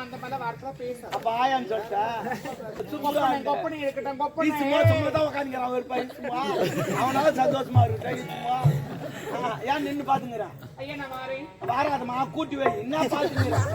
அந்த மாதிரி வார்த்தை பேச அப்ப ஆயான்னு சொல்லிட்டேன். கொப்பனை இருக்கட்டும் சும்மா சும்மா தான் உட்காந்துக்கிறான் ஒரு பையன் சும்மா. அவனால சந்தோஷமா இருக்கு சும்மா. ஏன் நின்று பாத்துங்கிறான்? ஐயா நான் வாரேன். வாராதமா கூட்டி வை. என்ன பாத்துங்கிறான்?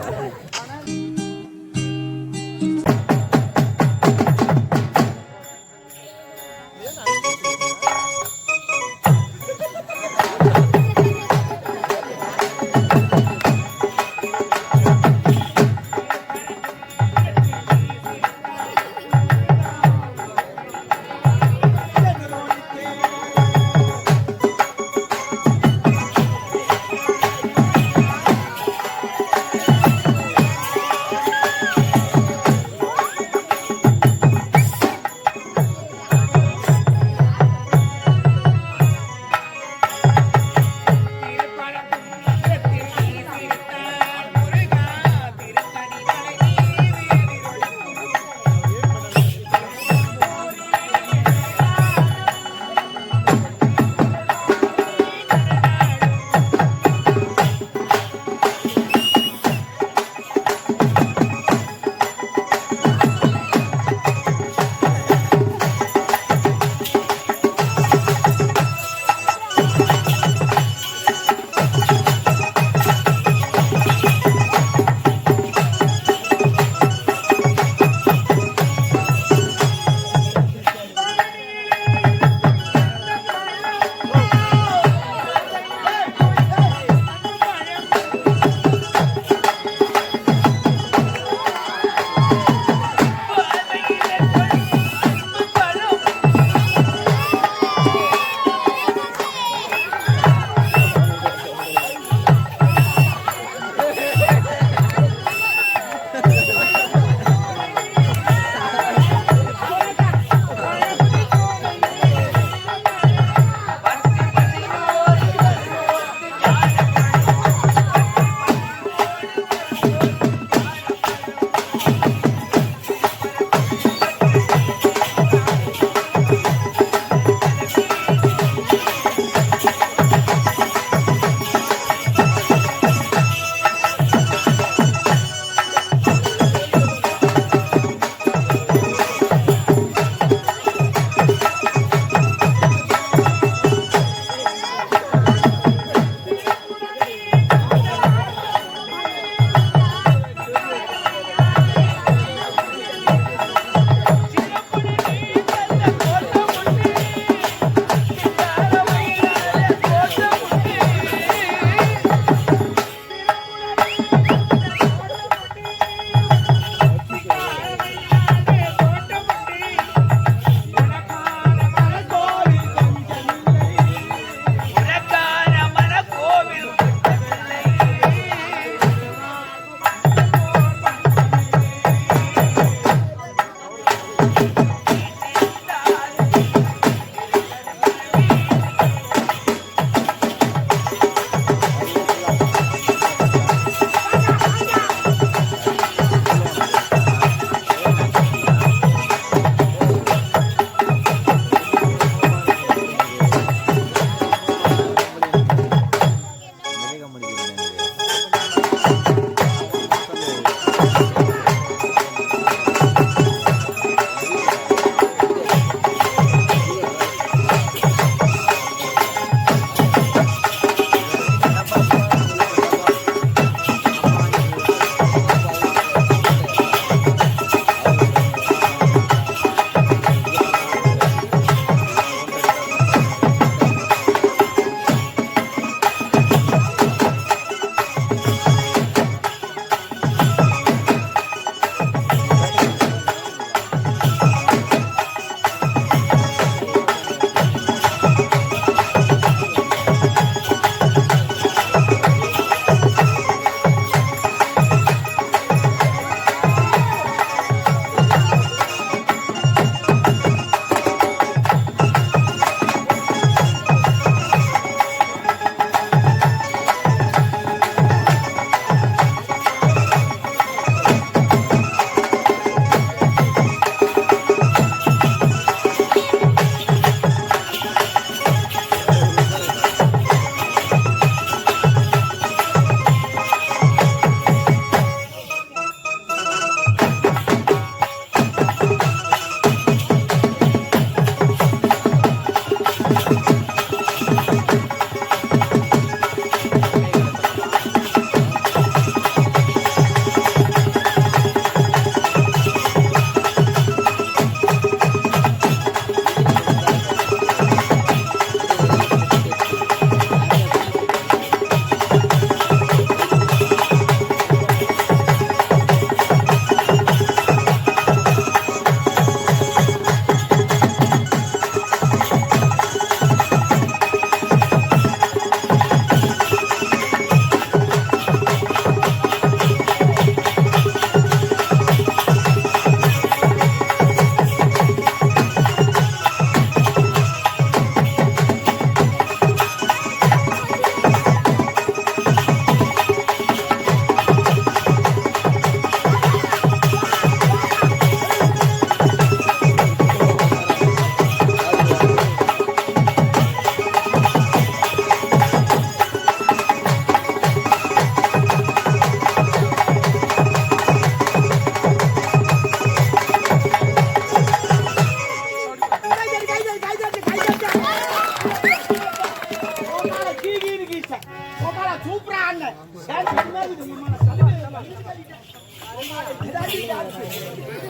அதாடி டான்ஸ்.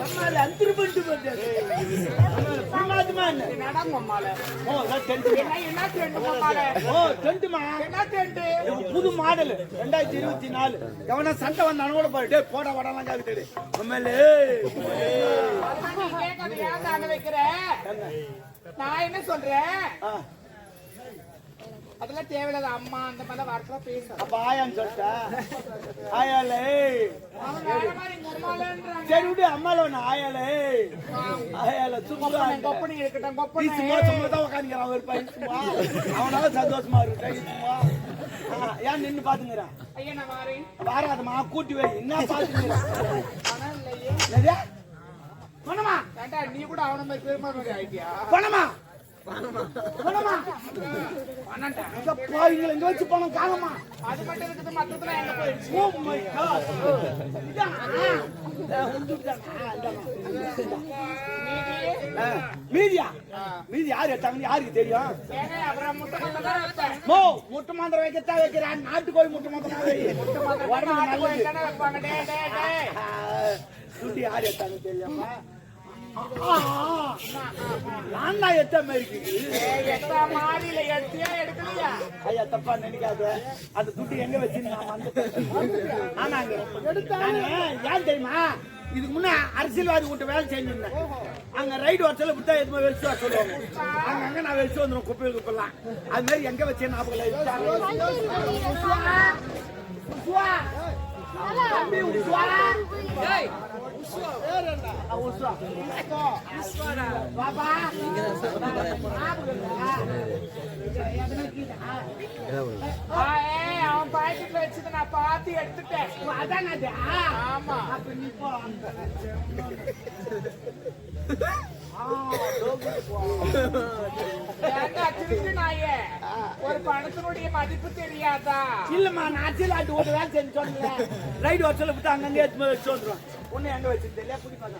அம்மால அந்திரு பண்ணிட்டு போறது. பிரமாதமா என்ன? என்னடா உம்மால? ஓ, அதான் டென்ட். என்ன ட்ரெண்ட் உம்மால? ஓ, டென்ட்மா. என்ன ட்ரெண்ட்? புது மாடல் 2024. எவனா சண்டை வந்தானு கூட பாரு. டேய் போடா வடலாம் காக்குது. அம்மாலே. அதெல்லாம் நீ கேட்காத, ஏன் தாங்க வைக்கிற? நான் என்ன சொல்றேன்? அதெல்லாம் தேவையில்லாத அம்மா அந்த மாதிரி வார்த்தை பேசுறேன். அப்ப ஆயான்னு சொல்லிட்டா? ஆயாலே. அவன் வேற மாதிரி இங்க உம்மாலன்றாங்க. சரி விடு அம்மால ஒண்ணு ஆயாலே. ஆயால சும்மா கொப்பனி இருக்கட்டும், நீ கொப்பனி. சும்மா சும்மா தான் உட்காந்துக்கிறான் ஒரு பையன் சும்மா. அவனால சந்தோஷமா இருக்கு சும்மா. ஏன் நின்னு பாத்துங்கிறான்? ஐயா நான் வாரேன். வாராதமா கூட்டி வை. என்ன பாத்துங்கிறான்? பணம் இல்லையே. என்னது? பணமா? ஏண்டா நீ கூட அவன மாதிரி பெருமாள் ஆயிட்டியா? பணமா? பணமா? பணம்டா. இந்த பாவிங்களை இங்க வச்சு பணம் காணமா? அது மட்டும் இருக்குது, மத்ததெல்லாம் எங்க போயிடுச்சு? Oh my God. மீதியா? மீதி யாரு எடுத்தாங்கன்னு யாருக்கு தெரியும்? ஏங்க அப்புறம் முட்டை மட்டும் தான் வைப்பேன். மோ முட்டை மாந்திரம் வைக்கத்தான் வைக்கிறான். நாட்டுக்கோழி முட்டை மாந்திரம் வை. உடம்புக்கு நல்லது. தானே வைப்பாங்க. டேய் டேய் டேய். துட்டி யாரு எடுத்தாங்க தெரியாமா? நான் தான் எத்த மாதிரி ஏய் எத்தா மாடியில எடுத்தியா எடுக்கலையா? ஐயா தப்பா நினைக்காத. அந்த துட்டி எங்க வச்சுன்னு நான் வந்துட்டேன். ஆனாங்க எடுத்தாங்க. ஏன் தெரியுமா? இதுக்கு முன்ன அரசியல்வாதி கூட்ட வேலை செஞ்சிருந்தேன். அங்க ரைடு வரச்சல விட்டா எதுவுமே வெளிச்சு வர சொல்லுவாங்க. அங்க நான் வெளிச்சு வந்துடும் குப்பையில் குப்பெல்லாம். அது மாதிரி எங்க வச்சேன் ஞாபகம் அவன் பாக்கெட்ல வச்சது நான் பார்த்து எடுத்துட்டேன். ஆமா. திருட்டு நாயே, ஒரு பணத்தினுடைய மதிப்பு தெரியாதா? இல்லம்மா நான் அரசியல் ஆட்டு ஓட்டு வேலை செஞ்சு சொன்னேன். ரைடு வரச்சல விட்டு அங்கங்கே எடுத்து வச்சு வந்துடும். ஒண்ணு எங்க வச்சு தெரியல புடி பார்த்தா.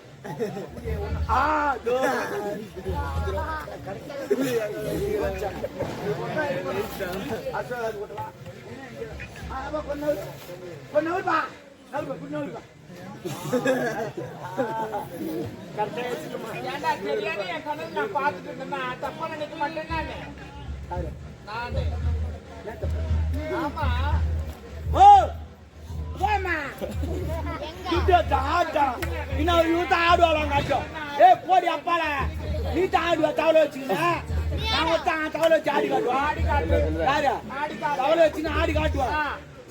ஏண்டா தெரியாத என் கணக்கு நான் பார்த்துட்டு இருந்தேன்னா தப்பா நினைக்க மாட்டேன் நானு. ஆமா. ஓ ஏமா கிட்ட ஆட்டா இன்னும் யூத்த ஆடுவாங்க ஆட்டம். ஏய் போடி அப்பால நீ தான் ஆடுவா தவளை வச்சுக்கிட்ட. நான் ஒருத்தன் தவளை வச்சு ஆடி காட்டுவா. ஆடி காட்டு. யாரு ஆடி காட்டு. தவளை வச்சுன்னு ஆடி காட்டுவா.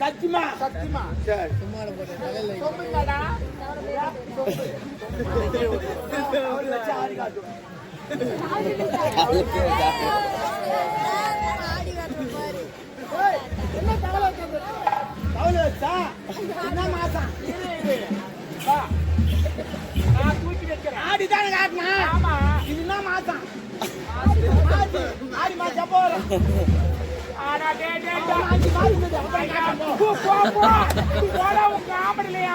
சத்தியமா? சத்தியமா. சரி சொல்லுங்கடா. தவளை வச்சு ஆடி காட்டுவா. தவளை வச்சா என்ன மாசம் நான் தூக்கி வைக்கிறேன். ஆடிதானே காட்டினா? ஆமா. இது என்ன மாசம்? ஆடி மாசம் போறோம். ஆனா டே டே அஞ்சு மாசம் போ போ போ. போடா உங்க ஆம்படிலையா.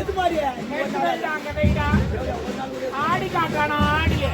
எது மாதிரி அங்க வைடா. ஆடி காட்டானா ஆடிய.